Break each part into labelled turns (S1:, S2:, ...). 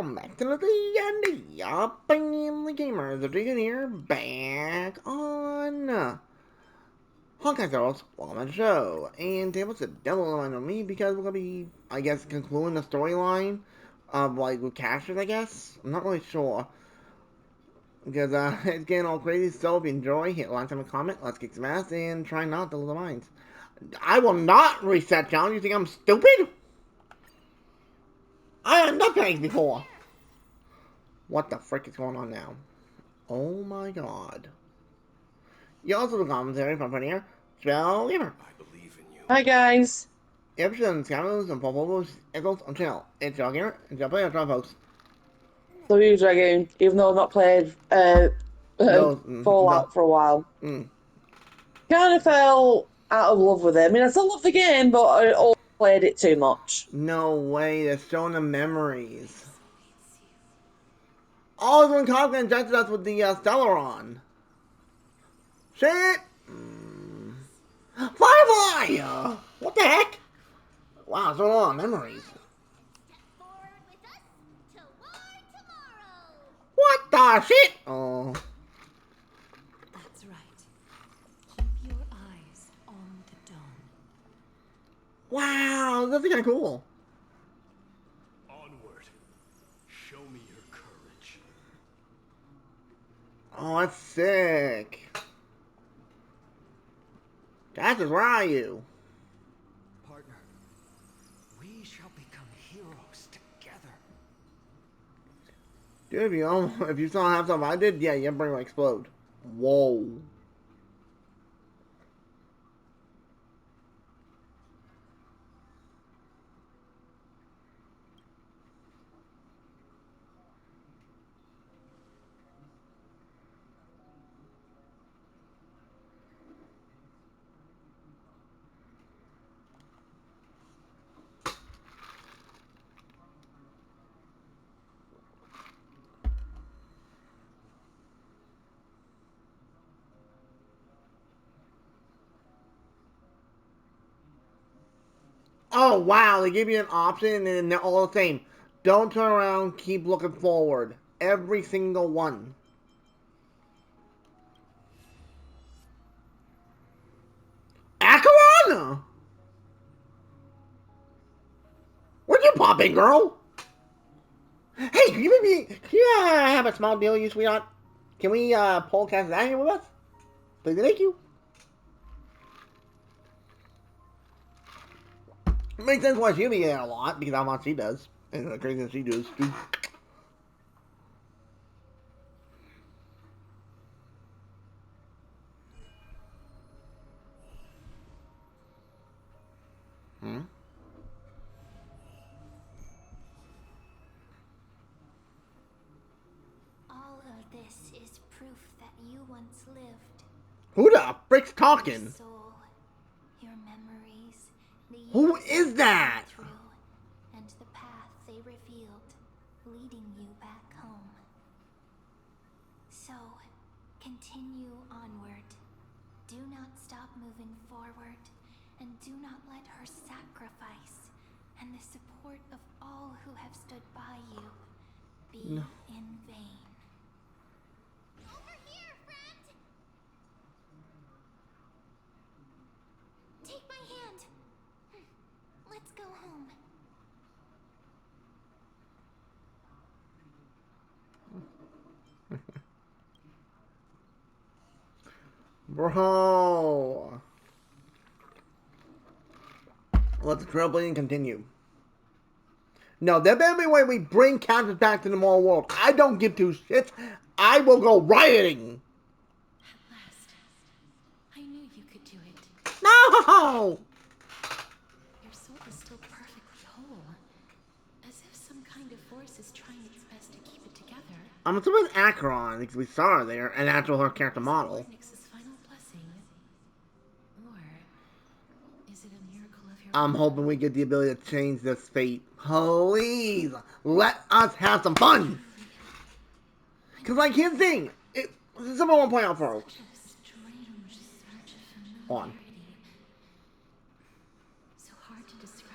S1: welcome back to the D&D Opinion the Gamer. The Dragon here, back on Honkai Girls. Welcome to the show. And today, what's the devil line on me? Because we're gonna be, I guess, concluding the storyline of, like, with characters, I guess. I'm not really sure. Because, it's getting all crazy, so if you enjoy, hit like, and comment, let's kick some ass, and try not to lose the minds. I will not reset down. You think I'm stupid? I have not played before. What the frick is going on now? Oh my god. You also have a commentary from here. Spell Gamer.
S2: I believe in you.
S3: Hi guys.
S1: Episodes, cameras, and pop-ups, echoes on channel. It's Spell Gamer, and Spell Player, Dragon folks.
S3: Love you, Dragoon, even though I've not played
S1: Those,
S3: Fallout for a while.
S1: mm.
S3: Kind of fell out of love with it. I mean, I still love the game, but I also played it too much.
S1: No way, they're showing the memories. Oh, it's when Kafka injected us with the Stellaron. Shit! Firefly! What the heck? Wow, it's a lot of memories. What the shit? Oh.
S4: That's right. Keep your eyes on the dome.
S1: Wow, that's kind of cool.
S2: Onward. Show me your courage.
S1: Oh, that's sick. Casters, where are you?
S2: Partner, we shall become heroes together.
S1: Dude, if you still have something I did, yeah, your brain will explode. Whoa. Oh, wow, they give you an option and they're all the same. Don't turn around, keep looking forward. Every single one. Acheron! Where'd you pop in, girl? Hey, can you have a small deal, you sweetheart? Can we pull Cass out here with us? Please, thank you. It makes sense why she'll be there a lot, because how much she does. And the craziness she does, too. Hmm?
S4: All of this is proof that you once lived.
S1: Who the frick's
S4: Your
S1: talking?
S4: soul, your memories, the
S1: Who
S4: years
S1: is
S4: you
S1: that?
S4: went through, and the path they revealed, leading you back home. So, continue onward. Do not stop moving forward, and do not let her sacrifice and the support of all who have stood by you be in vain. Over here, friend! Take my hand. Let's go home.
S1: Bro. Let the trailblazing continue. No, there better be a way we bring captives back to the moral world. I don't give two shits. I will go rioting.
S4: At last. I knew you could do it.
S1: No!
S4: Your soul is still perfectly whole. As if some kind of force is trying its best to keep it together.
S1: I'm assuming Acheron, because we saw her there, and actual her character model.
S4: Nyx's final blessing. Or is it a miracle of your
S1: I'm hoping we get the ability to change this fate. Please, let us have some fun. Because, like, here's the thing. Someone want to point out folks.
S4: strange surge of
S1: On.
S4: familiarity. So hard to describe.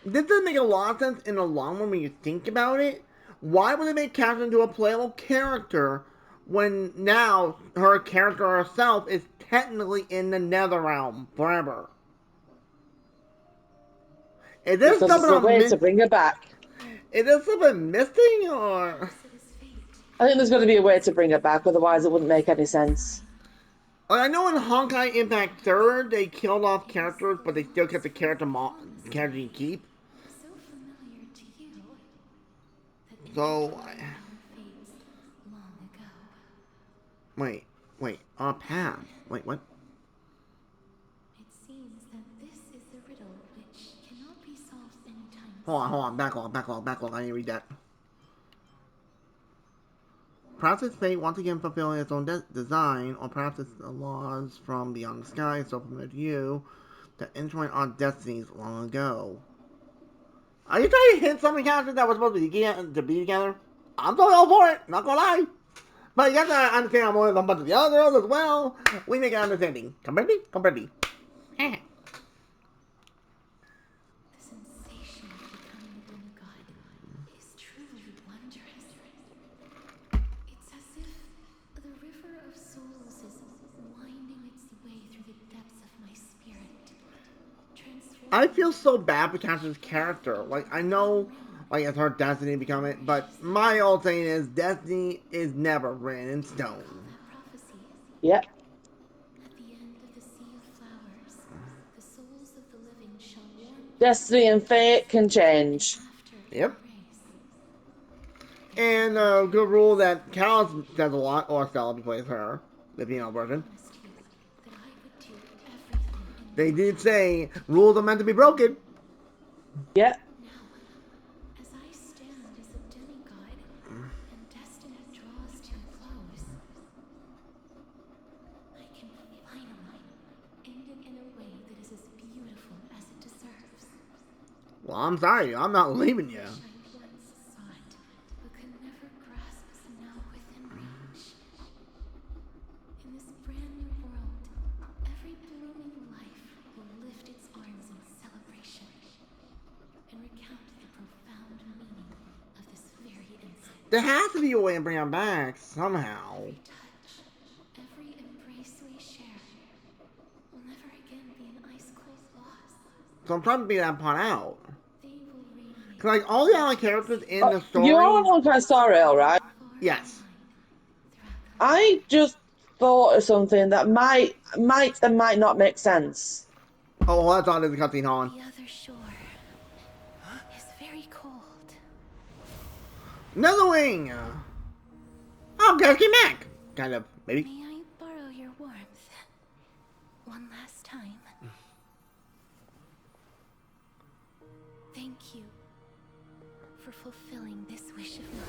S1: This doesn't make a lot of sense in the long run when you think about it. Why would they make Catherine into a playable character when now her character herself is technically in the Nether Realm forever? Is this
S3: Because it's
S1: something
S3: a way to bring her back.
S1: Is this something missing or?
S3: I think there's got to be a way to bring her back, otherwise it wouldn't make any sense.
S1: I know in Honkai Impact 3rd they killed off characters, but they still kept the character you keep.
S4: So familiar to you that
S1: So,
S4: fades long ago.
S1: wait, path. Wait, what?
S4: It seems that this is the riddle which cannot be solved anytime
S1: Hold on, backlog, I need to read that. Perhaps it's fate once again fulfilling its own design, or perhaps it's the laws from beyond the sky so familiar to you that entwined our destinies long ago. Are you trying to hint something characters that was supposed to be together? I'm totally all for it, not gonna lie. But you have to understand I'm one of a bunch of the other girls as well. We make an understanding. Comprende.
S4: The sensation of becoming a demigod is truly wondrous. It's as if the river of souls is winding its way through the depths of my spirit.
S1: I feel so bad for Cassie's character. Like, I know, like, it's her destiny to become it, but my old saying is, destiny is never written in stone.
S3: Yep.
S4: At the end of the sea of flowers, the souls of the living shall warm
S3: Destiny and fate can change.
S1: Yep. And a good rule that Cal says a lot, or Stella plays her, the female version. They did say rules are meant to be broken.
S3: Yep.
S4: Now, as I stand as a demigod and destiny draws to a close, I can finally end it in a way that is as beautiful as it deserves.
S1: Well, I'm sorry, I'm not leaving you.
S4: I once sought, but could never grasp is now within reach. In this brand new world, every blooming life will lift its arms in celebration and recount the profound meaning of this very instant.
S1: There has to be a way to bring him back somehow.
S4: Every touch, every embrace we share will never again be an ice-cold loss.
S1: So I'm trying to figure that part out.
S4: They will radiate.
S1: Cause like all the other characters in the story.
S3: You're on Honkai Star Rail, right?
S1: Yes.
S3: I just thought of something that might and might not make sense.
S1: Oh, well, that's on the cutscene, Holland.
S4: The other shore is very cold.
S1: Another wing! Oh, guys, get back! Kind of, maybe.
S4: May I borrow your warmth one last time? Thank you for fulfilling this wish of mine.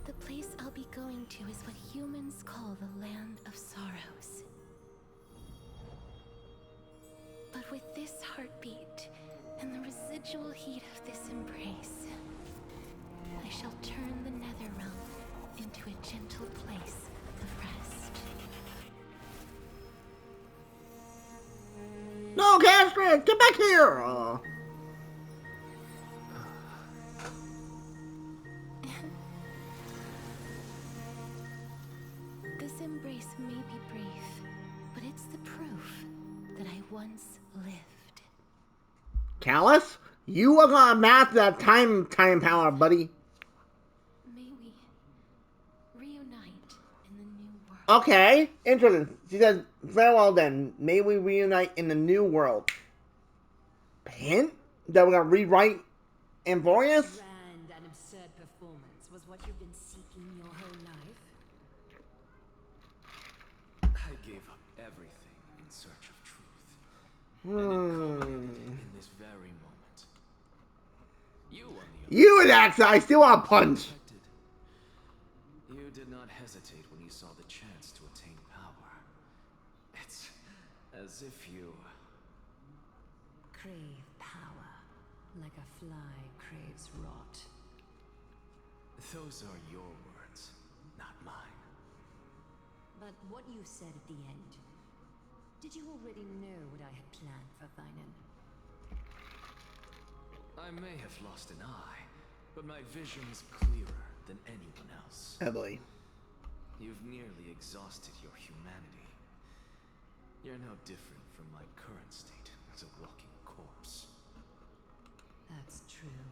S4: The place I'll be going to is what humans call the Land of Sorrows. But with this heartbeat and the residual heat of this embrace, I shall turn the Nether Realm into a gentle place of rest.
S1: No, Castrid, get back here!
S4: This embrace may be brief, but it's the proof that I once lived.
S1: Callus, you are gonna master that time power, buddy.
S4: May we reunite in the new world.
S1: Okay, interesting. She says, farewell then. May we reunite in the new world. Hint that we're gonna rewrite Amphorius?
S5: Grand and absurd performance was what you've been seeking your whole life.
S2: I gave up everything in search of truth. And it culminated in this very moment. You, on the other
S1: You and Axe, I still want to punch.
S2: You did not hesitate when you saw the chance to attain power. It's as if you...
S5: Crave power, like a fly craves rot.
S2: Those are your words, not mine.
S5: But what you said at the end, did you already know what I had planned for Thinen?
S2: I I may have lost an eye, but my vision's clearer than anyone else.
S1: Heavily.
S2: You've nearly exhausted your humanity. You're no different from my current state as a walking corpse.
S5: That's true.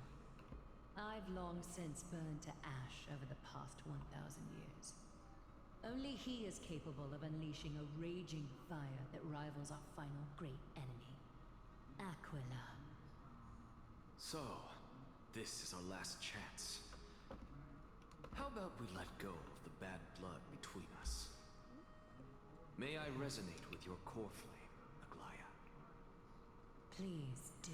S5: I've long since burned to ash over the past 1,000 years. Only he is capable of unleashing a raging fire that rivals our final great enemy, Aquila.
S2: So, this is our last chance. How about we let go of the bad blood between us? May I resonate with your core flame, Aglaya?
S5: Please do.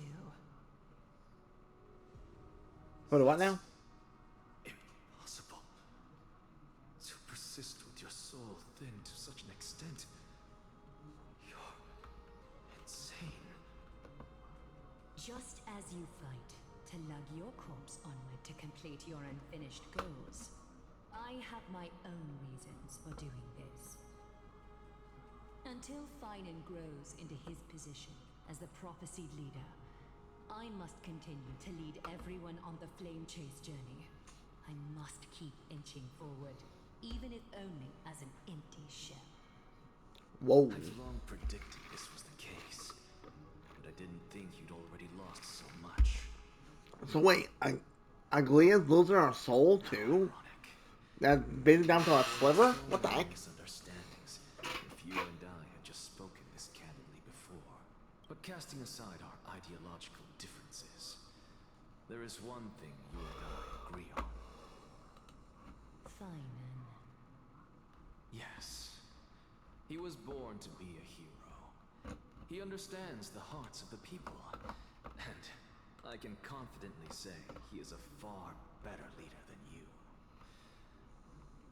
S1: What now?
S2: Impossible. To persist with your soul thinned to such an extent. You're insane.
S5: Just as you fight to lug your corpse onward to complete your unfinished goals, I have my own reasons for doing this. Until Finan grows into his position as the prophesied leader, I must continue to lead everyone on the flame chase journey. I must keep inching forward, even if only as an empty shell.
S1: Whoa.
S2: I've long predicted this was the case, but I didn't think you'd already lost so much.
S1: So wait, Aglia's losing her soul too?
S2: Ironic.
S1: That's basically down to a sliver? What the heck?
S2: Misunderstandings if you and I had just spoken this candidly before. But casting aside our ideological differences, there is one thing you and I agree on.
S5: Finan.
S2: Yes. He was born to be a hero. He understands the hearts of the people. And I can confidently say he is a far better leader than you.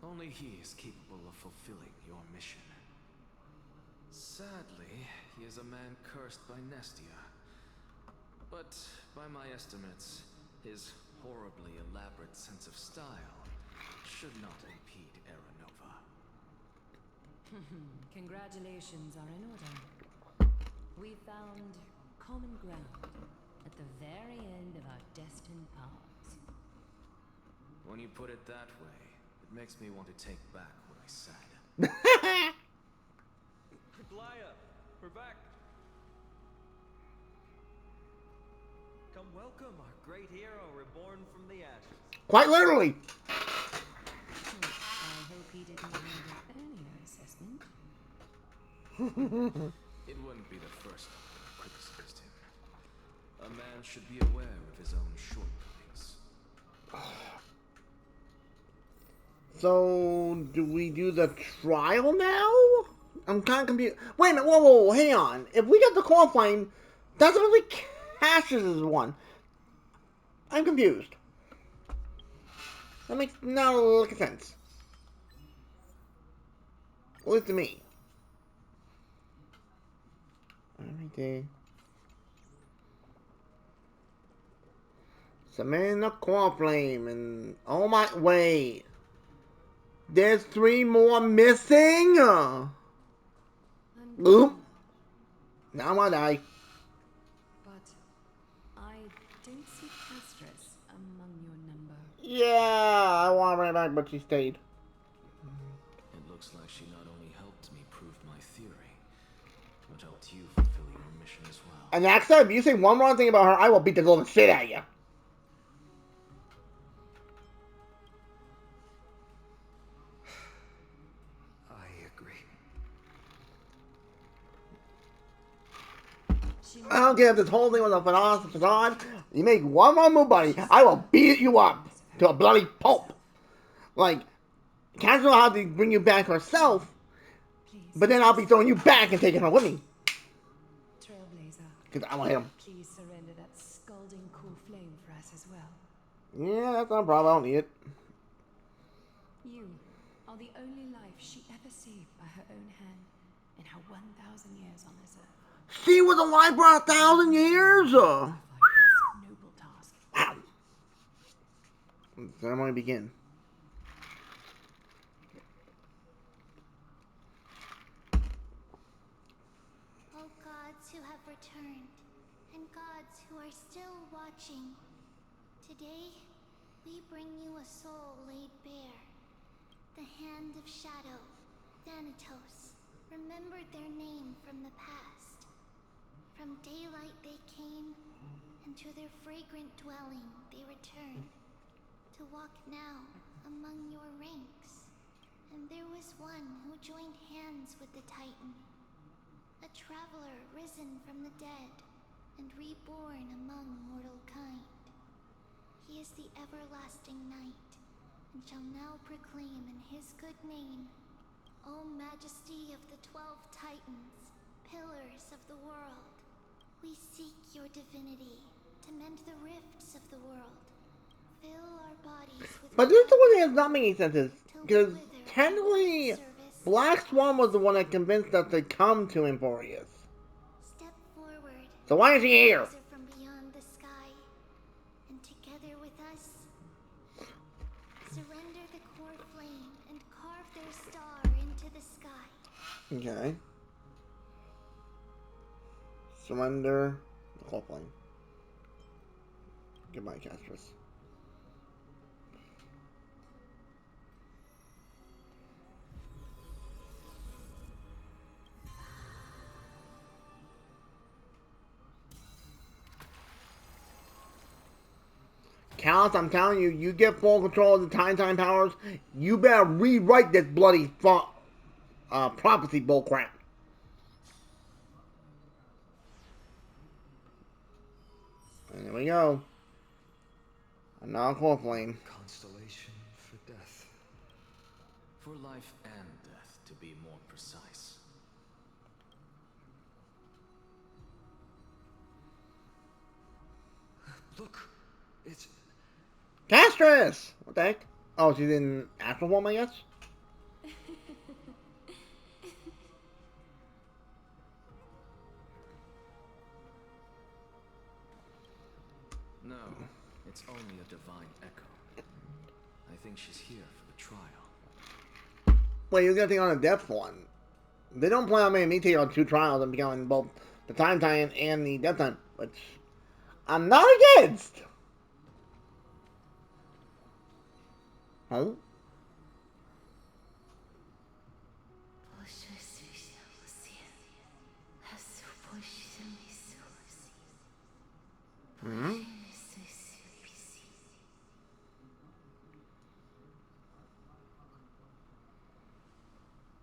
S2: Only he is capable of fulfilling your mission. Sadly, he is a man cursed by Nestia. But by my estimates, his horribly elaborate sense of style should not impede Aranova.
S5: Congratulations are in order. We found common ground at the very end of our destined paths.
S2: When you put it that way, it makes me want to take back what I said.
S6: Aglaya, we're back. Come welcome our great hero reborn from the ashes.
S1: Quite literally.
S5: I hope he didn't mind your earlier assessment.
S2: It wouldn't be the first time I criticized him. A man should be aware of his own shortcomings.
S1: So, do we do the trial now? I'm kind of confused. Wait a minute, whoa, hang on. If we get the core flame, that's really Cassius's one. I'm confused. That makes not a lick of sense. At least to me. Alrighty. Summon the core flame and oh my wait. There's 3 more missing? Oop. Now I'm gonna die.
S5: But I don't see Castress among your number.
S1: Yeah, I want her right back, but she stayed.
S2: It looks like she not only helped me prove my theory, but helped you fulfill your mission as well.
S1: And next time, if you say one wrong thing about her, I will beat the living shit out of you.
S6: I agree.
S1: I don't care if this whole thing was a facade. You make one wrong move, buddy, I will beat you up to a bloody pulp. Like, Cass will have to bring you back herself,
S5: Please,
S1: but then I'll be throwing you back and taking her with me.
S5: Trailblazer,
S1: Because I want him.
S5: please surrender that scalding cool flame for us as well.
S1: Yeah, that's not a problem. I don't need it.
S5: You are the only life she ever saved by her own hand in her 1,000 years on this earth.
S1: She was alive for 1,000 years.
S5: For this noble task.
S1: Wow. Ceremony begin.
S4: O gods who have returned, and gods who are still watching, watching. Today, we bring you a soul laid bare. The Hand of Shadow, Thanatos, remembered their name from the past. From daylight they came, and to their fragrant dwelling they return, to walk now among your ranks. And there was one who joined hands with the Titan, a traveler risen from the dead and reborn among mortal kind. He is the everlasting night, and shall now proclaim in his good name, O Majesty of the 12 Titans, pillars of the world, we seek your divinity to mend the rifts of the world. Fill our bodies with
S1: But this is the one that does not make any sense,
S4: till we
S1: because
S4: wither in
S1: technically,
S4: service.
S1: Black Swan was the one that convinced us to come to Emporius.
S4: Step forward.
S1: So why is he here?
S4: Rise from beyond the sky, and together with us, surrender the core flame and carve their star into the sky.
S1: Okay. Surrender the whole flame. Goodbye, Castris. Callus, I'm telling you, you get full control of the time powers, you better rewrite this bloody prophecy bullcrap. And there we go. Another core flame.
S2: Constellation for death. For life and death, to be more precise. Look, it's...
S1: Castris! What the heck? Oh, she's in astral form, I guess?
S2: No, it's only a divine echo. I think she's here for the trial.
S1: Wait, you're gonna take on a depth one. They don't plan on making me take on 2 trials and becoming both the time titan and the death time, which I'm not against. Huh? Hmm?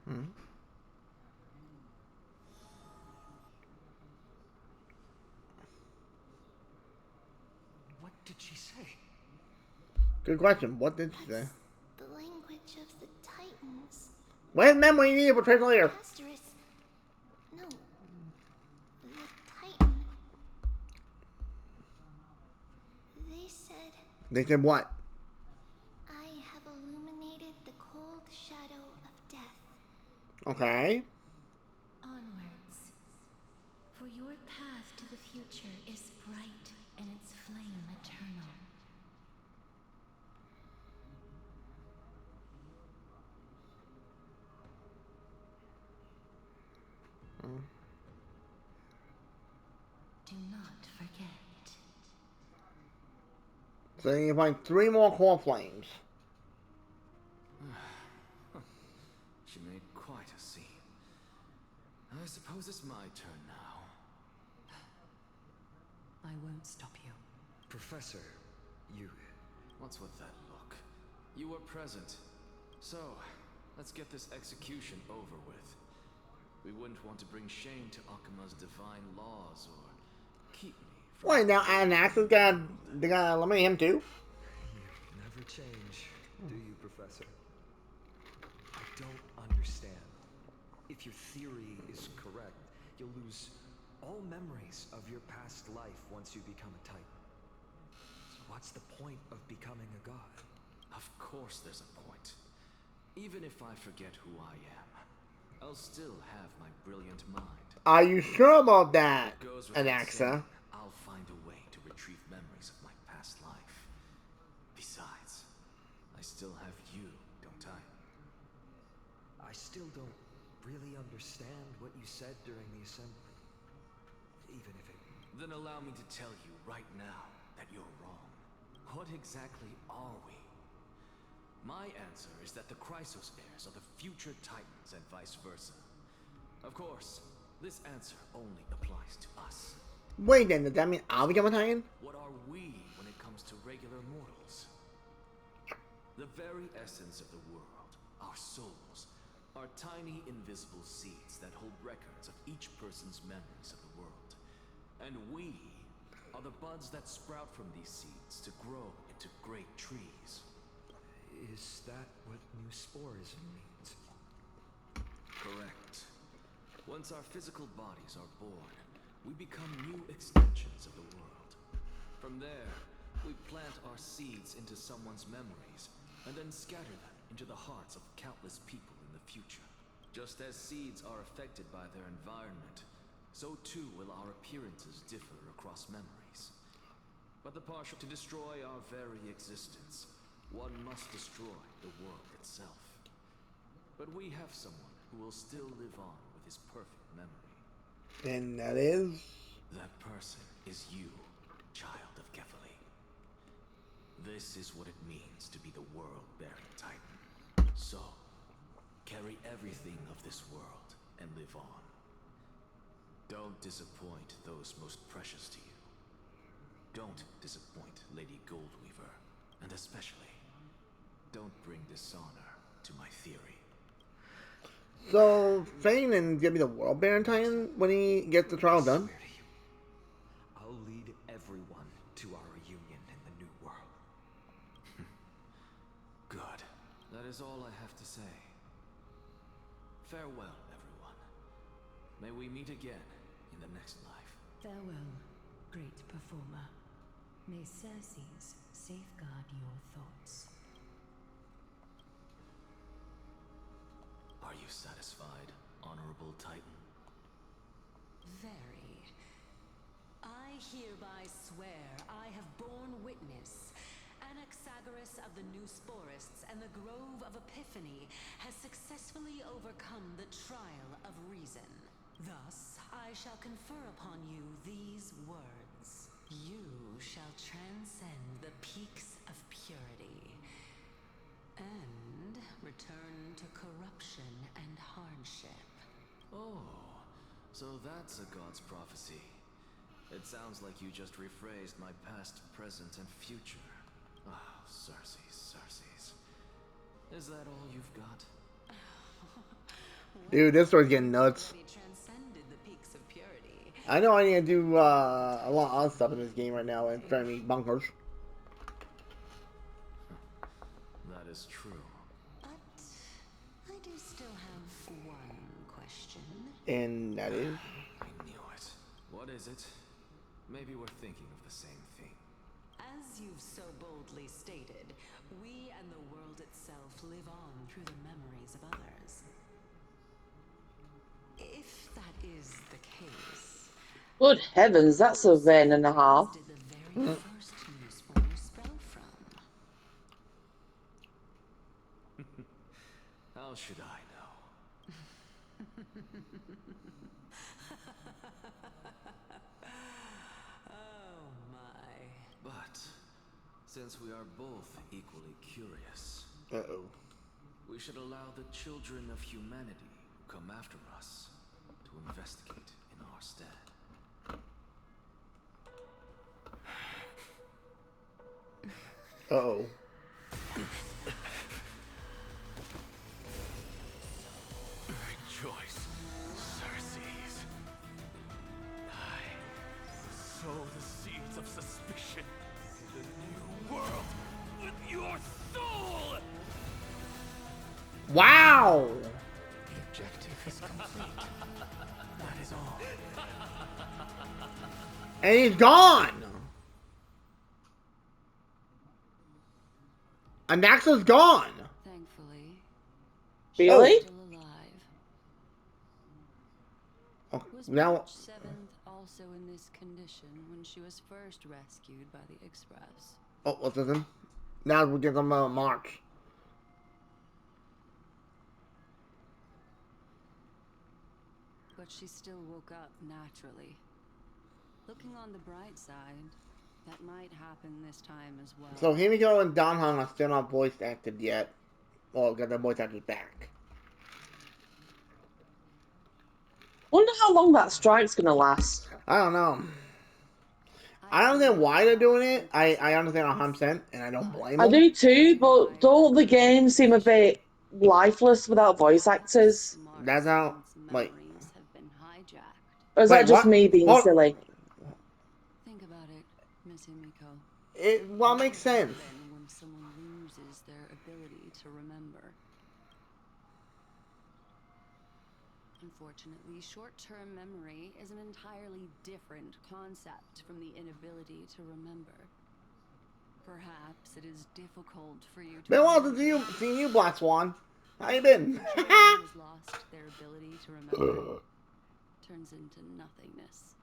S1: Hmm?
S2: What did she say?
S1: Good question. What did she say?
S4: That's the language of the Titans.
S1: Where's memory needed for translator?
S4: Asterisk. No. The Titan. They said,
S1: They said what?
S4: I have illuminated the cold shadow of death.
S1: Okay.
S5: Onwards. For your path to the future is bright and its flame eternal. Do not forget.
S1: So you find 3 more core flames.
S2: She made quite a scene. I suppose it's my turn now.
S5: I won't stop you.
S2: Professor, you... What's with that look? You were present. So, let's get this execution over with. We wouldn't want to bring shame to Akuma's divine laws or keep me from...
S1: Wait, now Anax's they gotta eliminate him too?
S6: You never change, do you, Professor? I don't understand. If your theory is correct, you'll lose all memories of your past life once you become a Titan. So what's the point of becoming a god?
S2: Of course there's a point. Even if I forget who I am, I'll still have my brilliant mind.
S1: Are you sure about that,
S2: It goes without
S1: Anaxa?
S2: saying, I'll find a way to retrieve memories of my past life. Besides, I still have you, don't I?
S6: I still don't really understand what you said during the assembly. Even if it...
S2: Then allow me to tell you right now that you're wrong. What exactly are we? My answer is that the Chrysos heirs are the future Titans and vice versa. Of course, this answer only applies to us.
S1: Wait then, does that mean I'll become a Titan?
S2: What are we when it comes to regular mortals? The very essence of the world, our souls, are tiny invisible seeds that hold records of each person's memories of the world. And we are the buds that sprout from these seeds to grow into great trees.
S6: Is that what new sporism means?
S2: Correct. Once our physical bodies are born, we become new extensions of the world. From there, we plant our seeds into someone's memories, and then scatter them into the hearts of countless people in the future. Just as seeds are affected by their environment, so too will our appearances differ across memories. But the partial to destroy our very existence, one must destroy the world itself. But we have someone who will still live on with his perfect memory.
S1: And that is...
S2: That person is you, child of Kefali. This is what it means to be the world-bearing Titan. So, carry everything of this world and live on. Don't disappoint those most precious to you. Don't disappoint Lady Goldweaver, and especially, don't bring dishonor to my theory.
S1: So, Fainan's gonna be the World Baron Titan when he gets the trial done?
S6: I swear to you, I'll lead everyone to our reunion in the new world.
S2: Good. That is all I have to say. Farewell, everyone. May we meet again in the next life.
S5: Farewell, great performer. May Circes safeguard your thoughts.
S2: Are you satisfied, Honorable Titan?
S5: Very. I hereby swear I have borne witness. Anaxagoras of the New Sporists and the Grove of Epiphany has successfully overcome the trial of reason. Thus, I shall confer upon you these words. You shall transcend the peaks of purity and return to corruption and hardship.
S2: Oh, so that's a god's prophecy. It sounds like you just rephrased my past, present, and future. Ah, Circes. Is that all you've got?
S1: Dude, this story's getting nuts.
S5: Already transcended the peaks of purity.
S1: I know I need to do a lot of other stuff in this game right now and trying to be bunkers.
S2: That is true.
S5: But I do still have one question.
S1: And that is...
S2: I knew it. What is it? Maybe we're thinking of the same thing.
S5: As you've so boldly stated, we and the world itself live on through the memories of others. If that is the case,
S3: Good heavens, that's a vein and a half.
S5: did the very first new spore sprout from?
S2: How should I know?
S5: Oh my.
S2: But, since we are both equally curious,
S1: Uh-oh.
S2: we should allow the children of humanity who come after us to investigate in our stead.
S1: Uh-oh.
S2: Rejoice, Circes. I sow the seeds of suspicion in the new world with your soul!
S1: Wow!
S2: The objective is complete. That is all.
S1: And he's gone! And Maxo's gone!
S7: Thankfully,
S3: Really?
S7: still alive.
S1: Oh,
S7: Was
S1: now...
S7: March 7th also in this condition when she was first rescued by the Express?
S1: Oh, what's this in? Now we get some March.
S7: But she still woke up naturally. Looking on the bright side, That might happen this time as well.
S1: So Himiko and Don Hong are still not voice acted yet. Well, got their voice actors back.
S3: Wonder how long that strike's gonna last.
S1: I don't know. I don't understand why they're doing it. I understand 100%, and I don't blame
S3: I
S1: them.
S3: do too, but don't the games seem a bit lifeless without voice actors?
S1: That's how. Wait.
S7: Memories have been hijacked.
S3: Or is
S1: Wait,
S3: that just
S1: what?
S3: me being
S1: Hold.
S3: silly?
S7: Think about it, Miss Himiko.
S1: Well, it makes sense.
S7: Then when someone loses their ability to remember. Unfortunately, short-term memory is an entirely different concept from the inability to remember. Perhaps it is difficult for you to
S1: Been a while since seen you, Black Swan. How you been?
S7: Children who has lost their ability to remember turns into nothingness.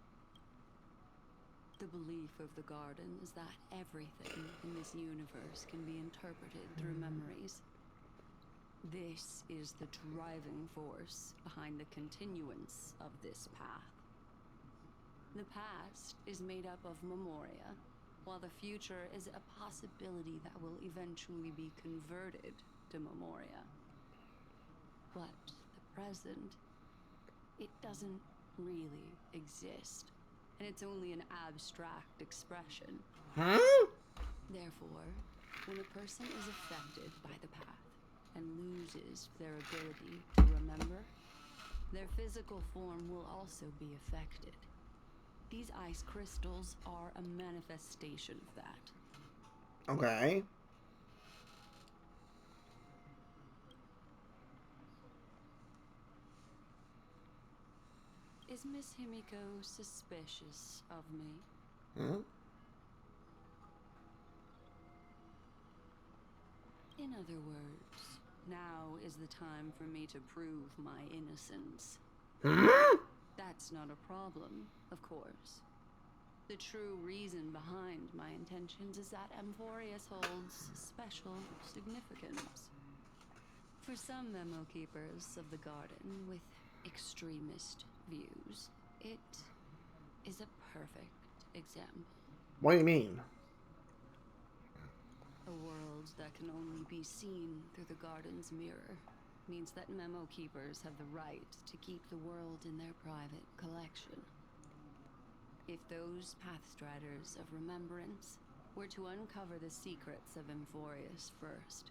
S7: The belief of the garden is that everything in this universe can be interpreted through memories. This is the driving force behind the continuance of this path. The past is made up of memoria, while the future is a possibility that will eventually be converted to memoria. But the present, it doesn't really exist, and it's only an abstract expression.
S1: Huh?
S7: Therefore, when a person is affected by the path and loses their ability to remember, their physical form will also be affected. These ice crystals are a manifestation of that.
S1: Okay.
S7: Is Miss Himiko suspicious of me?
S1: Hmm?
S7: In other words, now is the time for me to prove my innocence.
S1: Hmm?
S7: That's not a problem, of course. The true reason behind my intentions is that Amphorius holds special significance. For some memo keepers of the garden with extremist views, it is a perfect example.
S1: What do you mean?
S7: A world that can only be seen through the garden's mirror means that memo keepers have the right to keep the world in their private collection. If those pathstriders of remembrance were to uncover the secrets of Amphorius first,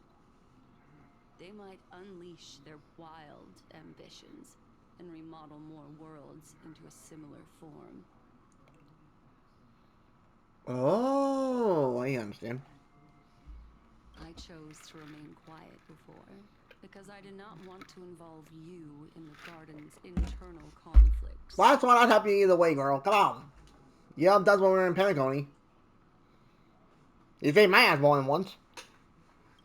S7: they might unleash their wild ambitions and remodel more worlds into a similar form.
S1: Oh, I understand.
S7: I chose to remain quiet before because I did not want to involve you in the garden's internal conflicts.
S1: Black Swan, I'd help you either way, girl. Come on. Yeah, that's when we were in Pentacony. You saved my ass more than once.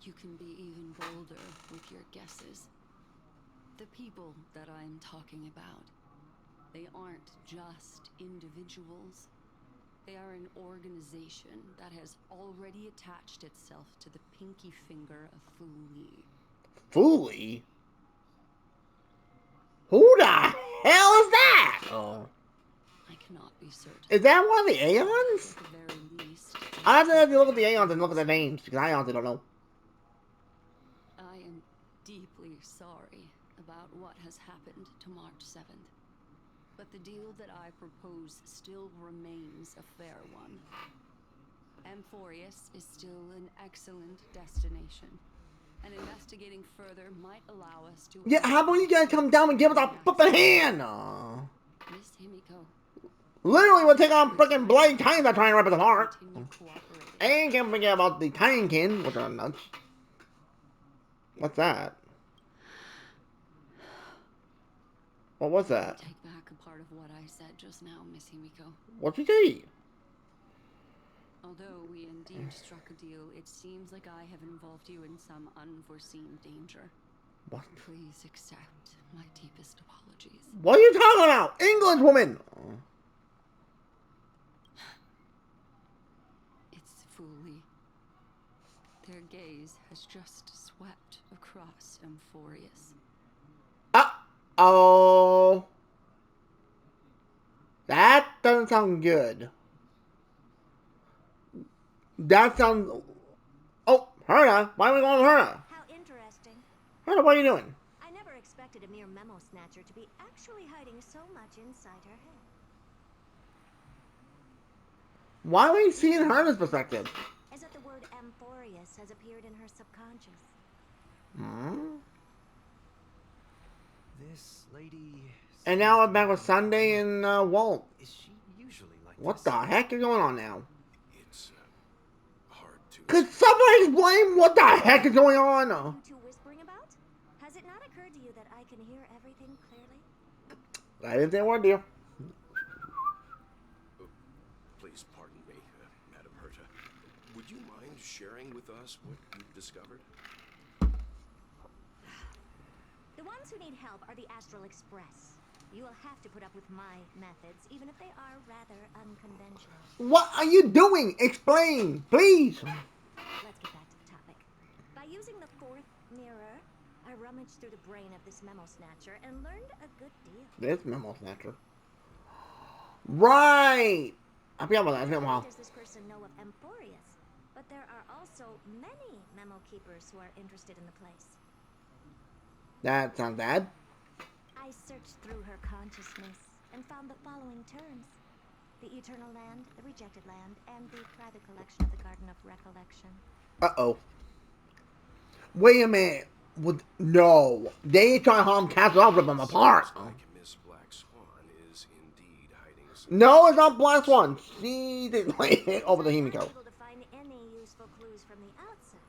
S7: You can be even bolder with your guesses. The people that I'm talking about, they aren't just individuals. They are an organization that has already attached itself to the pinky finger of Fuli.
S1: Fooly? Who the hell is that? Oh.
S7: I cannot be certain.
S1: Is that one of the Aeons?
S7: At the very least,
S1: I have to have you look at the Aeons and look at the names, because I honestly don't know.
S7: I am deeply sorry about what has happened to March 7th. But the deal that I propose still remains a fair one. Amphorius is still an excellent destination, and investigating further might allow us to...
S1: Yeah, how about you guys come down and give us a fucking hand? Aw.
S7: Miss Himiko,
S1: Literally, we'll take on freaking Blade Titans that try and rip us apart.
S7: continue cooperating.
S1: And can't forget about the Titankin, which are nuts. What's that? What was that?
S7: Take back a part of what I said just now, Miss Himiko.
S1: What'd you say?
S7: Although we indeed struck a deal, it seems like I have involved you in some unforeseen danger.
S1: What?
S7: Please accept my deepest apologies.
S1: What are you talking about? English woman!
S7: It's Fuli. Their gaze has just swept across Amphorius.
S1: Uh-oh. That doesn't sound good. That sounds. Oh, Herna. Why are we going to Herna?
S8: How interesting.
S1: Herna, what are you doing?
S8: I never expected a mere memo snatcher to be actually hiding so much inside her head.
S1: Why are we seeing Herna's perspective?
S8: As if the word Amphorius has appeared in her subconscious.
S1: Hmm?
S6: This lady.
S1: And now I'm back with Sunday and Walt.
S6: Is she usually like
S1: What
S6: this?
S1: the heck is going on now?
S2: It's hard to.
S1: Could somebody explain what the heck is going on?
S8: You two whispering about? Has it not occurred to you that I can hear everything clearly?
S1: I didn't say a word, dear.
S2: Please pardon me, Madam Herta. Would you mind sharing with us what you've discovered?
S8: The ones who need help are the Astral Express. You will have to put up with my methods, even if they are rather unconventional.
S1: What are you doing? Explain, please.
S8: Let's get back to the topic. By using the fourth mirror, I rummaged through the brain of this memo snatcher and learned a good deal.
S1: This memo snatcher. Right. I forgot about that.
S8: Not
S1: Wow.
S8: only does this person know of Amphorius, but there are also many memo keepers who are interested in the place.
S1: That sounds bad.
S8: I searched through her consciousness and found the following terms: the Eternal Land, the Rejected Land, and the private collection of the Garden of Recollection.
S1: Uh-oh. Wait a minute. No. They ain't trying to harm Castle. I'll rip them apart.
S2: Seems like Miss Black Swan is indeed hiding some.
S1: No, it's not Black Swan. She didn't lay it over the
S8: I'm
S1: Himiko.
S8: unable to find any useful clues from the outside.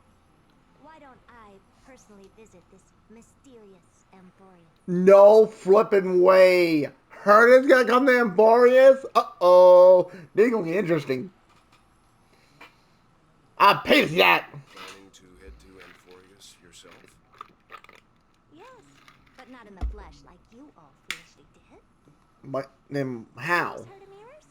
S8: Why don't I personally visit this mysterious Amphorius?
S1: No flipping way. Herta's gonna come to Amphorius? Uh-oh. This is gonna get interesting. I pay to see that.
S2: Planning to head to Amphorius yourself?
S8: Yes, but not in the flesh like you all foolishly did.
S1: But then how?
S8: Those Herta mirrors?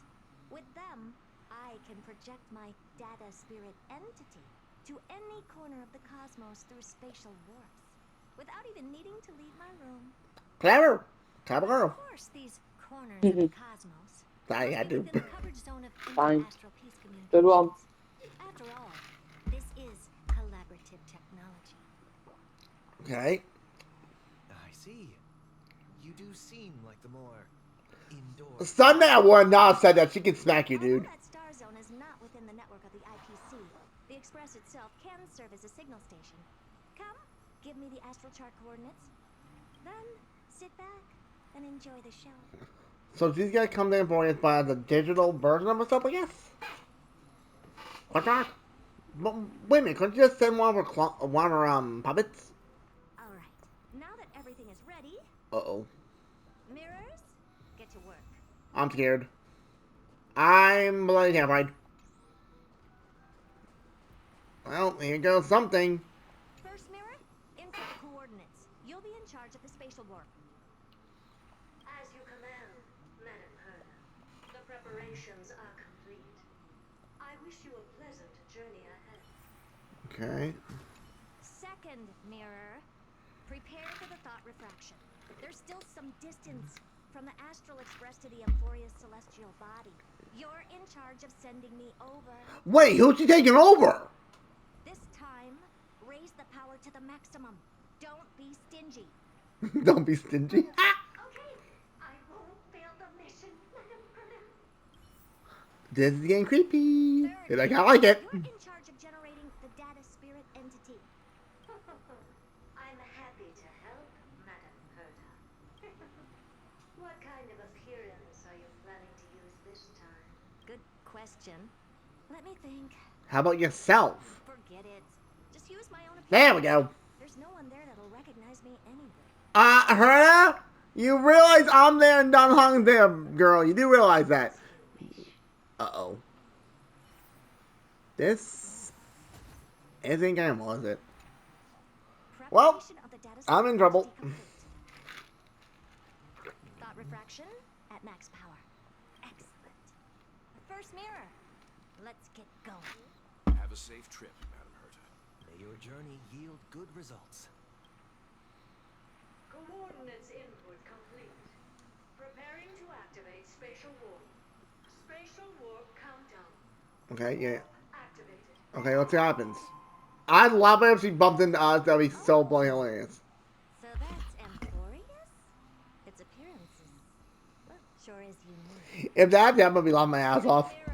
S8: With them, I can project my data spirit entity to any corner of the cosmos through spatial warps, without even needing to leave my room.
S1: Clever. Clever girl.
S8: Of course, these corners of the cosmos
S1: I had
S8: must be
S1: to.
S8: within the coverage zone of
S3: Fine.
S8: inter-astral peace communications.
S3: Good one.
S8: After all, this is collaborative technology.
S1: Okay.
S6: I see. You do seem like the more indoor.
S1: Sunday I would not have said that. She can smack you, dude.
S8: Although that star zone is not within the network of the IPC, the Express itself can serve as a signal station. Come, give me the astral chart coordinates. Then sit back and enjoy the show.
S1: So these guys come to Amphorius by the digital version of herself, I guess? Like that? But wait a minute, couldn't you just send one of her puppets?
S8: All right, now that everything is ready,
S1: Uh-oh.
S8: mirrors, get to work.
S1: I'm scared. I'm bloody terrified. Well, here goes something.
S8: First mirror, input the coordinates. You'll be in charge of the spatial warp.
S9: As you command, Madam Herta. The preparations are complete. I wish you a pleasant journey ahead.
S1: Okay.
S8: Second mirror, prepare for the thought refraction. There's still some distance from the Astral Express to the Amphorius celestial body. You're in charge of sending me over.
S1: Wait, who's she taking over?
S8: This time, raise the power to the maximum. Don't be stingy.
S1: Don't be stingy.
S9: Okay, I won't fail the mission, Madam Herta.
S1: This is getting creepy.
S8: Third
S1: Like, I
S8: mirror,
S1: like it.
S8: You're in charge of generating the data spirit entity.
S9: I'm happy to help, Madam Herta. What kind of appearance are you planning to use this time?
S8: Good question. Let me think.
S1: How about yourself?
S8: Forget it. Just use my own appearance.
S1: There we go.
S8: There's no one there that'll recognize me anyway.
S1: Herta? You realize I'm there and Don Hong's there, girl. You do realize that. Uh-oh. This isn't gonna was it? Well,
S8: Preparation of the data
S1: I'm in trouble.
S8: complete. Thought refraction at max power. Excellent. First mirror. Let's get going.
S2: Have a safe trip, Madam Herta.
S6: May your journey yield good results.
S9: Coordinates input complete. Preparing to activate spatial warp. Spatial warp countdown.
S1: Okay, yeah.
S9: Activated.
S1: Okay, let's see what happens. I'd love it if she bumped into us. That'd be so bloody hilarious.
S8: So that's Amphorius? Its appearance is, well, sure is unique.
S1: If that happened, I'm gonna be laughing my ass off.
S8: Mirror,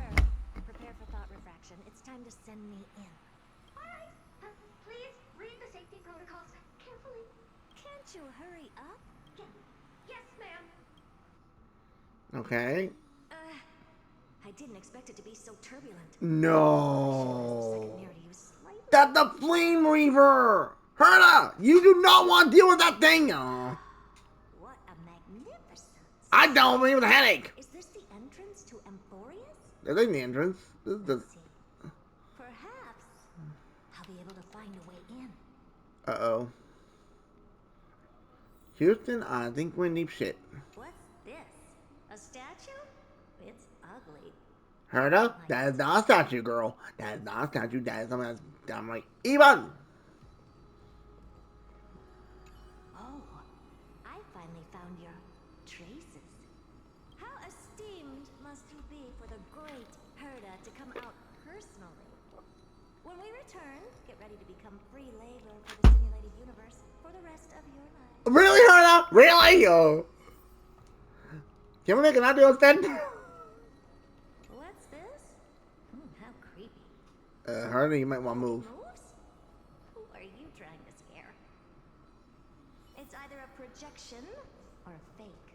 S8: prepare for thought refraction. It's time to send me in.
S9: Alright, please read the safety protocols carefully.
S8: Can't you hurry up?
S9: Yes, ma'am.
S1: Okay.
S8: I didn't expect it to be so turbulent.
S1: No.
S8: Mirror to use slightly.
S1: That's the Flame Reaver! Herta! You do not want to deal with that thing! Oh.
S8: What a magnificence.
S1: I don't believe with a headache!
S8: Is this the entrance to Amphorius?
S1: This ain't the entrance. This is the...
S8: Let's see. Perhaps I'll be able to find a way in.
S1: Uh-oh. Houston, I think we're in deep shit.
S8: What's this? A statue? It's ugly.
S1: Herta? That is not a statue, girl. That is not a statue. That is something that's downright evil!
S8: Oh, I finally found your traces. How esteemed must you be for the great Herda to come out personally? When we return, get ready to become free labor for the simulated universe for the rest of your life.
S1: Really, Herta? Really? Oh. Can we make an audio instead?
S8: What's this? How creepy.
S1: Herta, you might want to move.
S8: Moves? Who are you trying to scare? It's either a projection or a fake.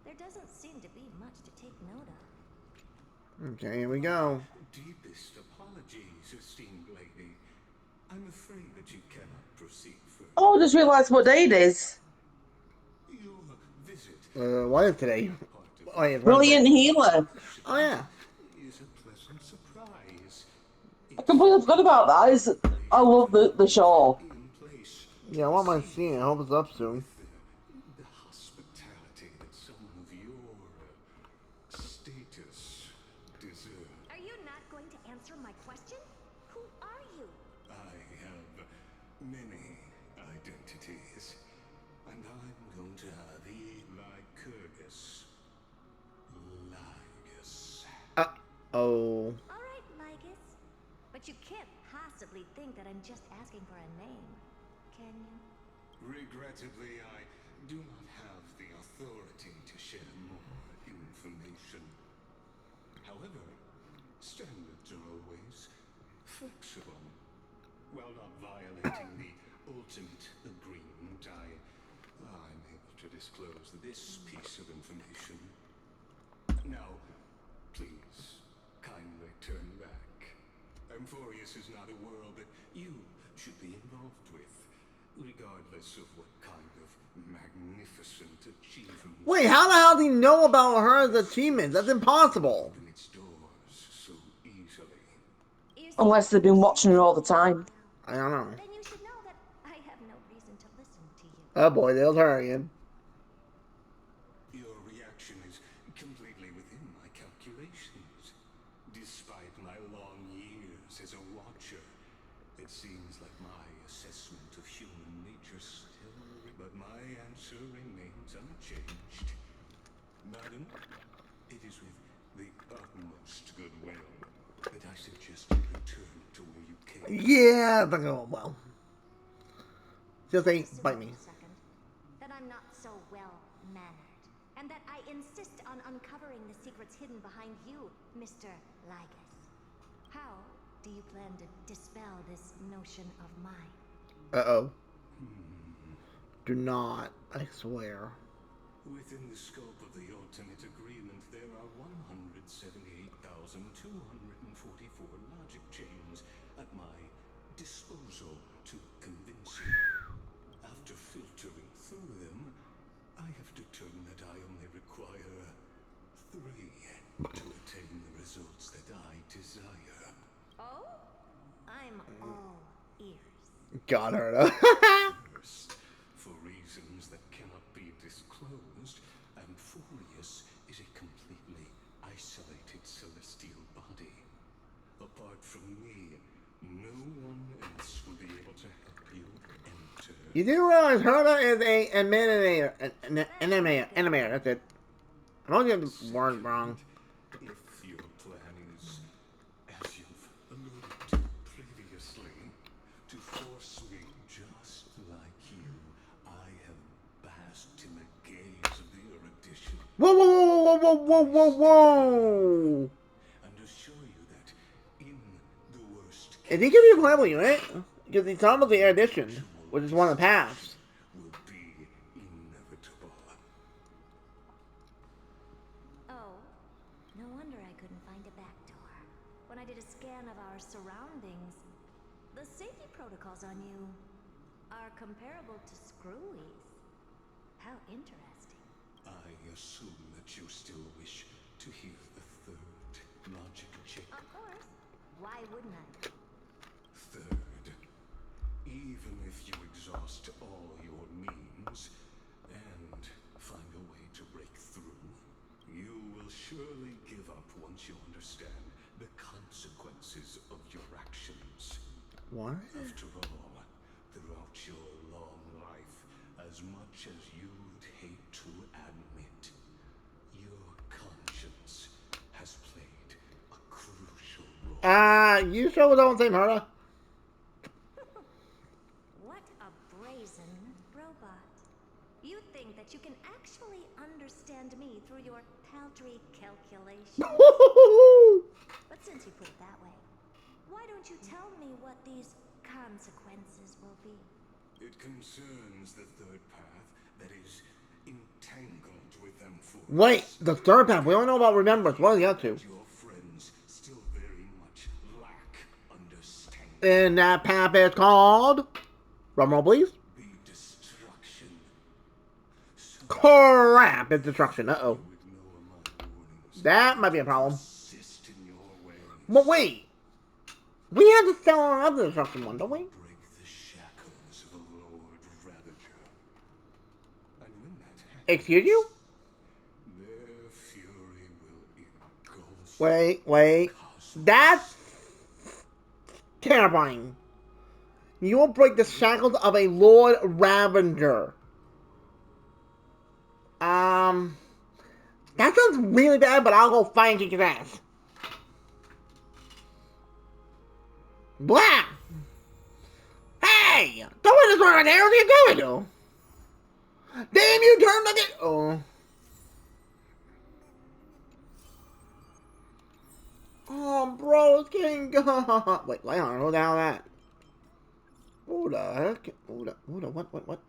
S8: There doesn't seem to be much to take note of.
S1: Okay, here we go.
S10: Deepest apologies, esteemed lady. I'm afraid that you cannot proceed further.
S3: Oh, I just realised what day it is.
S10: You'll visit.
S1: What is today? Oh, yeah, it's
S3: Brilliant
S1: Wednesday.
S3: healer.
S1: Oh, yeah.
S10: Is a pleasant surprise.
S3: I completely forgot about that. I love the show.
S10: In place.
S1: Yeah, I want my scene. I hope it's up soon.
S10: The hospitality that some of your status deserve.
S8: Are you not going to answer my question? Who are you?
S10: I have many identities, and I'm going to have the Lycurgus. Lygus.
S1: Oh.
S8: All right, Lygus. But you can't possibly think that I'm just asking for a name, can you?
S10: Regrettably, I do not have the authority to share more information. However, standards are always flexible. While not violating the ultimate agreement, I'm able to disclose this piece of information. Now, please, kindly turn back. Amphorius is not a world that you should be involved with, regardless of what kind of magnificent achievement.
S1: Wait, how the hell do you know about her achievements? That's impossible.
S10: Open its doors so easily.
S3: Unless they've been watching her all the time.
S1: I don't know.
S8: Then you should know that I have no reason to listen to you.
S1: Oh boy, there's her again.
S10: Your reaction is completely within my calculations. Despite my long years as a watcher, it seems like my assessment of human nature still... But my answer remains unchanged. Madam, it is with the utmost goodwill that I suggest you return to where you came.
S1: Yeah, but oh well. Just ain't
S8: Assume
S1: bite
S8: for
S1: me.
S8: a second that I'm not so well-mannered, and that I insist on uncovering the secrets hidden behind you, Mr. Lygus. How do you plan to dispel this notion of mine?
S1: Uh-oh. Do not, I swear.
S10: Within the scope of the ultimate agreement, there are 178,244 logic chains at my disposal to convince you. After filtering through them, I have determined that I only require 3 to attain the results that I desire.
S8: Oh? I'm all ears.
S1: God, Herta.
S10: First, for reasons that cannot be disclosed, Amphorius is a completely isolated celestial body. Apart from me, no one else will be able to help you enter.
S1: You do realize Herta is a animator. That's it. I'm only getting the word wrong.
S10: If your plan is, as you've alluded to
S1: Whoa, whoa, whoa, whoa, whoa, whoa, whoa!
S10: And assure you that in the worst
S1: Is
S10: case,
S1: he gonna be a playable unit? Because he's on with the addition, which is one of the paths.
S10: will be inevitable.
S8: Oh, no wonder I couldn't find a back door. When I did a scan of our surroundings, the safety protocols on you are comparable to Screwy's. How interesting.
S10: I assume that you still wish to hear the third logic check.
S8: Of course. Why wouldn't I?
S10: Third, even if you exhaust all your means and find a way to break through, you will surely give up once you understand the consequences of your actions.
S1: What?
S10: After all, throughout your long life, as much as you'd hate to admit, your conscience has played a crucial role.
S1: You sure we don't say murder?
S8: What a brazen robot. You think that you can actually understand me through your paltry calculations? But since you put it that way, why don't you tell me what these consequences will be?
S10: It concerns the third path that is entangled with them for.
S1: Wait, the third path. We don't know about remembrance. What are the other two?
S10: Your friends still very much lack understanding.
S1: And that path is called. Drumroll, please.
S10: Be destruction. So
S1: Crap! It's destruction. Uh oh.
S10: you ignore my warnings.
S1: That might be a problem.
S10: Persist in your ways.
S1: But wait. We have to sell on other destruction one, don't we?
S10: Break the shackles of a Lord Ravager. And when that happens,
S1: Excuse you?
S10: their fury will engulf
S1: Wait. That's terrifying. You will break the shackles of a Lord Ravager. That sounds really bad, but I'll go fight and kick his ass. Blah! Hey! Don't let this one right there. What are you going to? Damn, you turned like it. Oh. Oh, bro, it's getting gone. Wait, wait on. Who the hell that? Who the heck? Who the, what?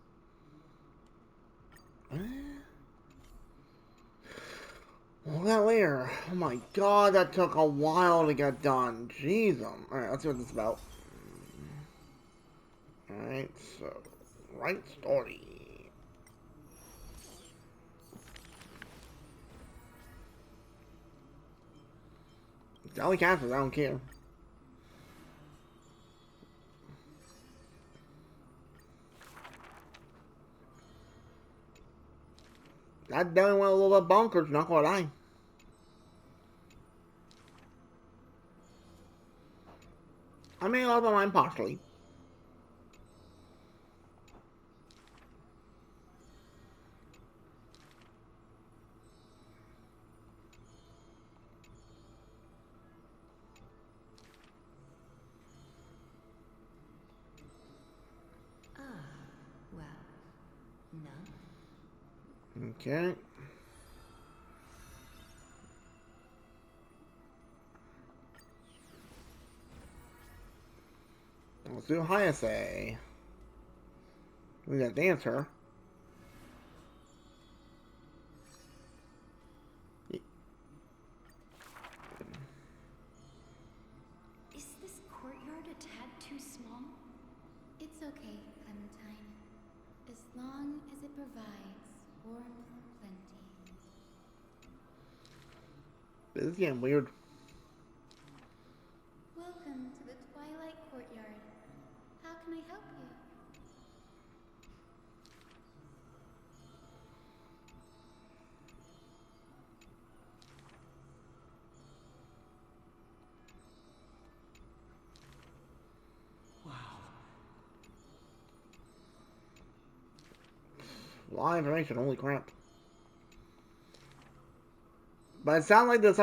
S1: Well, that later. Oh my god, that took a while to get done. Jeez. Alright, let's see what this is about. Alright, so. Right story. Sally Castles, I don't care. That definitely went a little bit bonkers, not gonna lie. I made up my mind partially.
S5: Well, no.
S1: Okay. Let's do Hyase. We got Dancer.
S4: Is this courtyard a tad too small? It's okay, Clementine. As long as it provides warmth plenty.
S1: This is getting weird.
S4: Welcome to the Twilight Courtyard. How can I help you?
S1: A lot of information, holy crap. But it sounds like there's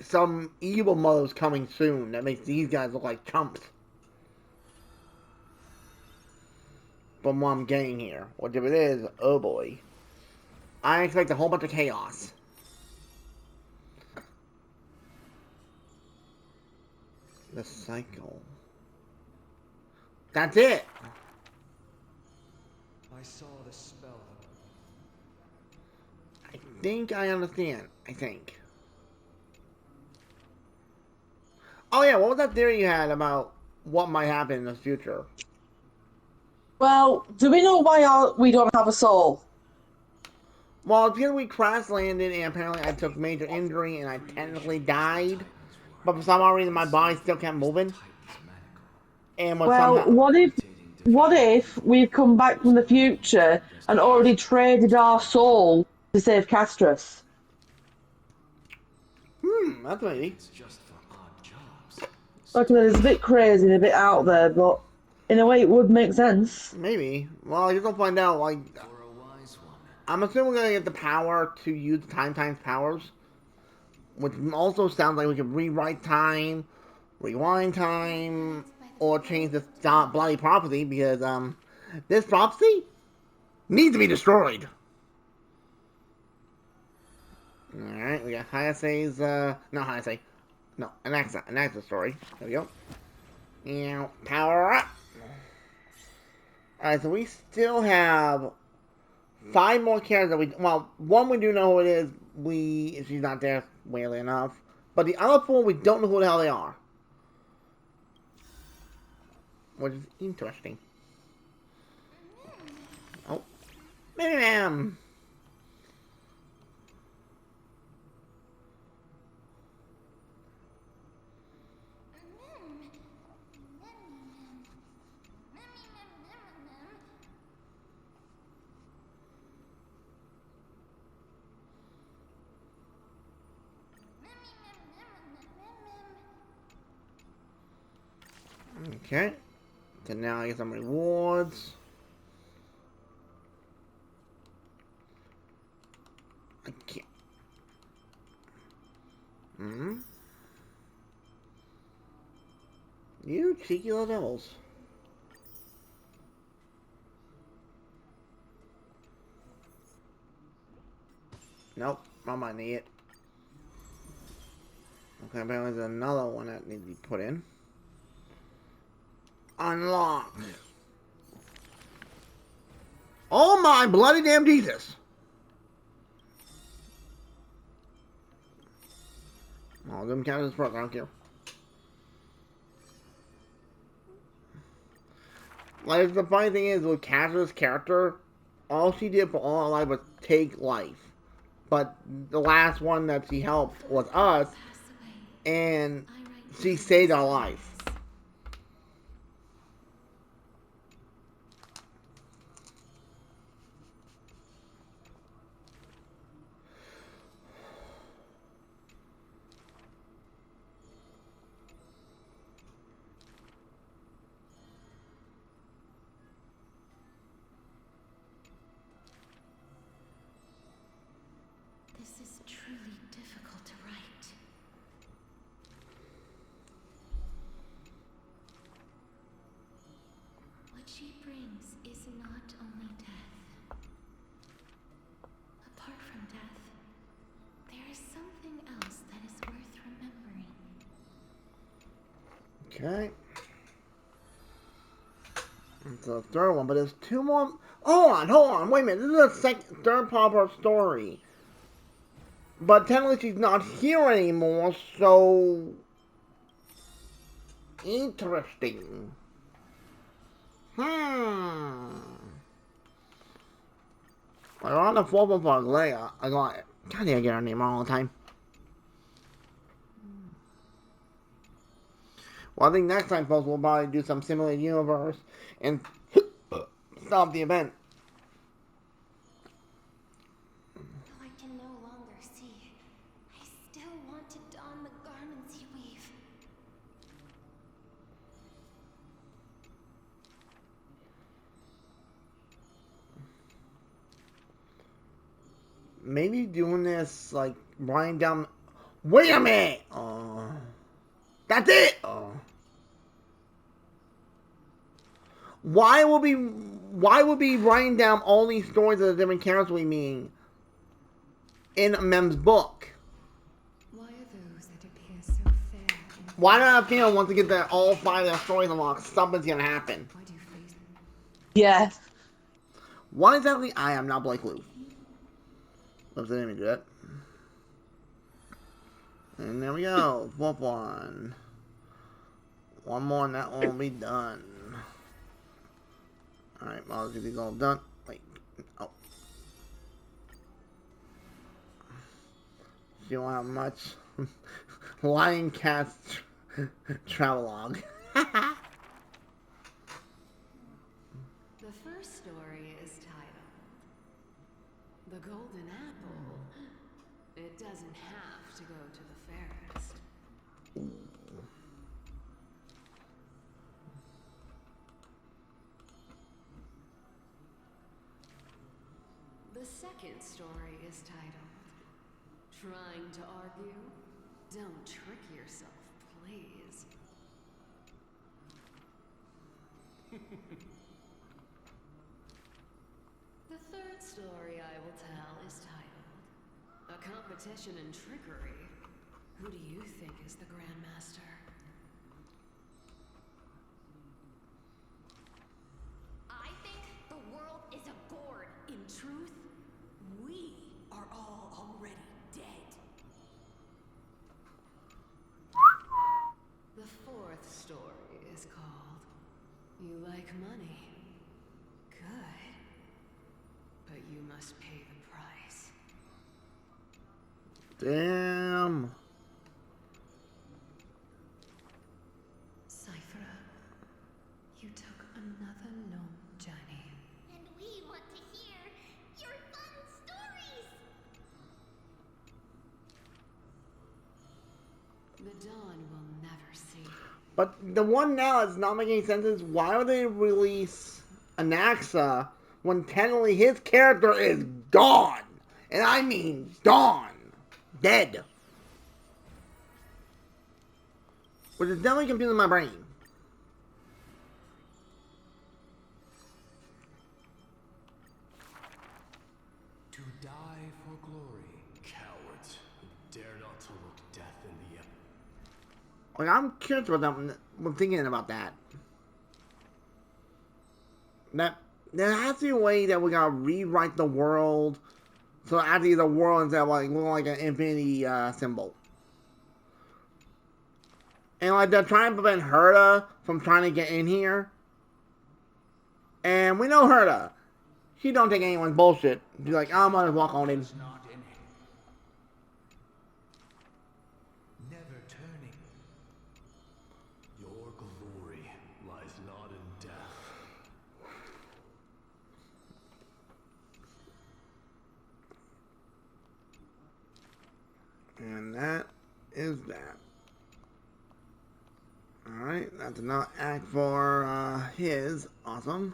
S1: some evil mothers coming soon that makes these guys look like chumps. From what I'm getting here. What if it is, oh boy. I expect a whole bunch of chaos. The cycle. That's it.
S6: I saw the spell.
S1: I think I understand. I think. Oh yeah, what was that theory you had about what might happen in the future?
S3: Well, do we know why we don't have a soul?
S1: Well, it's because we crash landed and apparently I took major injury and I technically died. But for some odd reason my body still kept moving. And was
S3: Well,
S1: somehow...
S3: what if we've come back from the future and already traded our soul to save Castros?
S1: That's maybe.
S3: Like, it's a bit crazy and a bit out there, but in a way it would make sense.
S1: Maybe. Well, I guess we'll find out. Like, I'm assuming we're gonna get the power to use the time times powers, which also sounds like we could rewrite time, rewind time, or change this bloody prophecy because this prophecy needs to be destroyed. All right, we got Hayase's not Hayase, no, Anaxa story. There we go. Power up. All right, so we still have 5 more characters that we... Well, one we do know who it is. She's not there, weirdly enough. But the other 4, we don't know who the hell they are. Which is interesting. Oh. Maybe ma'am. Okay. So now I get some rewards. I can't. You cheeky little devils. Nope. I'm not need it. Okay, apparently there's another one that needs to be put in. Unlock. Oh my bloody damn Jesus! I'll give him count as first, I don't care. Like, the funny thing is, with Cassie's character, all she did for all her life was take life. But the last one that she helped was us, and she saved our life.
S4: This is truly difficult to write. What she brings is not only death. Apart from death, there is something else that is worth remembering.
S1: Okay. It's the third one, but there's 2 more. Hold on, wait a minute. This is the third part of her story. But technically she's not here anymore, so... Interesting. We're on the 4th one for Leia. I got it. God damn, I get her name wrong all the time. Well, I think next time, folks, we'll probably do some simulated universe and stop the event.
S4: Though I can no longer see, I still want to don the garments you weave.
S1: Maybe doing this, like, writing down... Wait a minute! That's it! Why would be writing down all these stories of the different characters we meet in Mem's book?
S5: Why are those that appear so fair and
S1: Why do I feel once we get the all 5 of their stories unlocked, something's gonna happen?
S5: Why do you face
S3: Yeah.
S1: What exactly? I am not Blake Lou. Let's see me do it. And there we go. Fourth one. One more and that one will be done. Alright, well, let's get these all done. Wait. Oh. You don't have much. Lion Cat's travelogue.
S5: The first story is titled The Golden Apple. It doesn't have to go to the fairest. The second story is titled Trying to Argue? Don't trick yourself, please. The third story I will tell is titled A Competition in Trickery. Who do you think is the Grandmaster?
S7: I think the world is a gourd. In truth, we are all already dead.
S5: The fourth story is called You Like Money. Good. But you must pay the price.
S1: Damn.
S5: Cypher, you took another long journey.
S4: And we want to hear your fun stories!
S5: The dawn will never see.
S1: But the one now that's not making any sense is why would they release Anaxa when technically his character is gone? And I mean gone. Dead. Which is definitely confusing my brain.
S2: To die for glory. Cowards who dare not to look death in the eye.
S1: Like, I'm curious about that. I'm thinking about that. That there has to be a way that we gotta rewrite the world so actually the world instead of like looking like an infinity symbol. And like they're trying to prevent Herta from trying to get in here. And we know Herta. She don't take anyone's bullshit. She's like, I'm gonna walk on in.
S10: Not in it. Never turning.
S2: Your glory lies not in death.
S1: And that is that. Alright, that's not act for his. Awesome.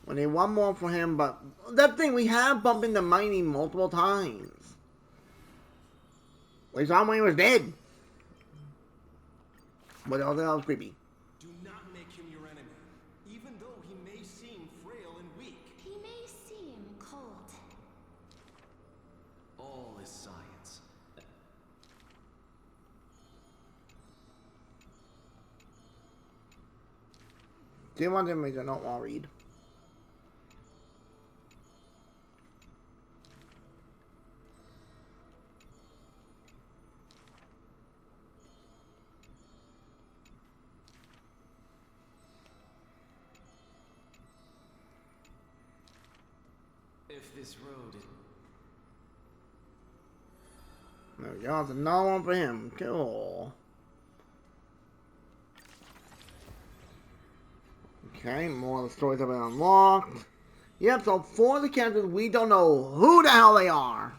S1: We need one more for him, but that thing, we have bumped into Mighty multiple times. We saw him when he was dead. But that was creepy.
S6: Do not make him your enemy, even though he may seem frail and weak.
S4: He may seem cold.
S2: All is science.
S1: Do you want them to not want to read?
S2: If this road is...
S1: There we go. That's another one for him. Cool. Okay, more of the stories have been unlocked. Yep, so for the characters, we don't know who the hell they are.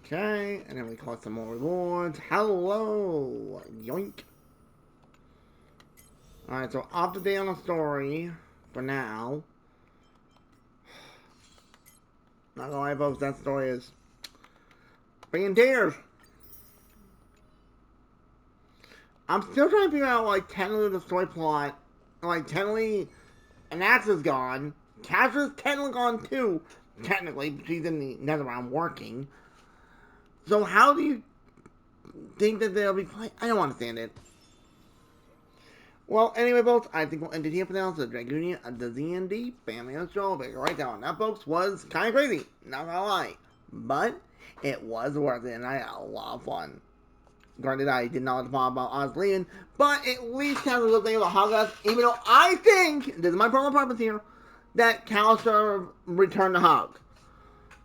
S1: Okay, and then we collect some more rewards. Hello! Yoink. Alright, so up to date on the story for now. Not gonna lie, folks, that story is bringing tears. I'm still trying to figure out, like, technically the story plot. Like, technically, Anax is gone. Castra's technically gone too. Technically, she's in the Netherrealm working. So how do you think that they'll be playing? I don't understand it. Well, anyway, folks, I think we'll end it here for now. So, Dragoonia of the Z&D Family of Stroll. Right down. That, folks, was kind of crazy. Not gonna lie. But it was worth it, and I had a lot of fun. Granted, I did not talk about Oz leaving, but at least Callister was able to hug us, even though I think, this is my personal preference here, that Callister returned the hug.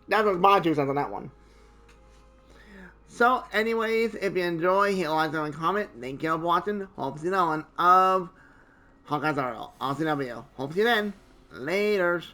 S1: That was my 2 cents on that one. So, anyways, if you enjoy, hit like and comment. Thank you for watching. Hope to see you on of Honkai Star Rail. I'll see you in that video. Hope to see you then. Laters.